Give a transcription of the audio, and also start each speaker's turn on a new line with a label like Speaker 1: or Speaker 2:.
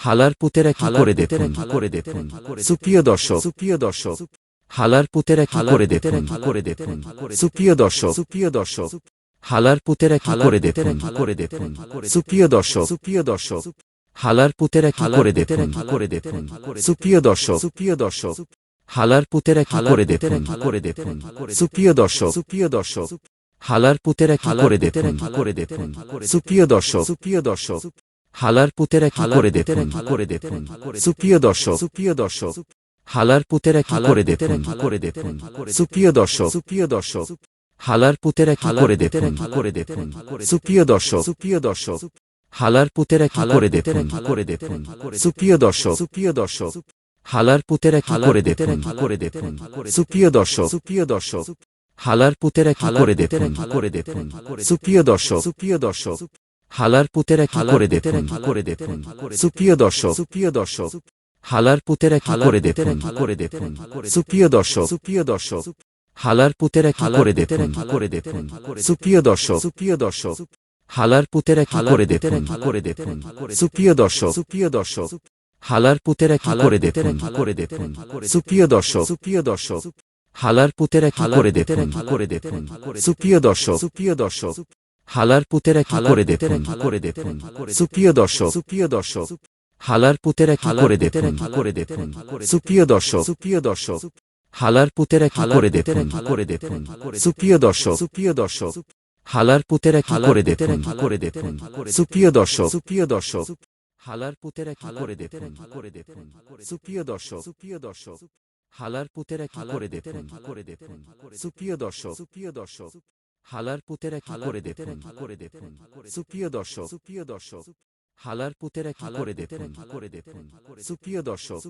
Speaker 1: হালার পুতেরা কি করে দেখুন, সুপ্রিয় দর্শক, হালার পুতেরা কি করে দেখুন, সুপ্রিয় দর্শক, হালার পুতেরা কি করে দেখুন, সুপ্রিয় দর্শক, হালার পুতেরা কি করে দেখুন, সুপ্রিয় দর্শক, হালার পুতেরা কি করে দেখুন, সুপ্রিয় দর্শক, হালার পুতেরা কি করে দেখুন, সুপ্রিয় দর্শক, হালার পুতেরা কি করে দেখুন, সুপ্রিয় দর্শক, হালার পুতেরা কি করে দেখুন, সুপ্রিয় দর্শক, হালার পুতেরা কি করে দেখুন, সুপ্রিয় দর্শক, হালার পুতেরা কি করে দেখুন, সুপ্রিয় দর্শক, হালার পুতেরা কি করে দেখুন, সুপ্রিয় দর্শক, হালার পুতেরা কি করে দেখুন, সুপ্রিয় দর্শক, হালার পুতেরা কি করে দেখুন, সুপ্রিয় দর্শক, হালার পুতেরা কি করে দেখুন, সুপ্রিয় দর্শক, হালার পুতেরা কি করে দেখুন, সুপ্রিয় দর্শক, হালার পুতেরা কি করে দেখুন, সুপ্রিয় দর্শক, হালার পুতেরা কি করে দেখুন, সুপ্রিয় দর্শক, হালার পুতেরা কি করে দেখুন, সুপ্রিয় দর্শক, হালার পুতেরা কি করে দেখুন, সুপ্রিয় দর্শক, হালার পুতেরা কি করে দেখুন, সুপ্রিয় দর্শক, হালার পুতেরা কি করে দেখুন, সুপ্রিয় দর্শক, হালার পুতেরা কি করে দেখুন, সুপ্রিয় দর্শক, হালার পুতেরা কি করে দেখুন, সুপ্রিয় দর্শক, হালার পুতেরা কি করে দেখুন, সুপ্রিয় দর্শক, হালার পুতেরা কি করে দেখুন, সুপ্রিয় দর্শক, হালার পুতেরা কি করে দেখুন, সুপ্রিয় দর্শক,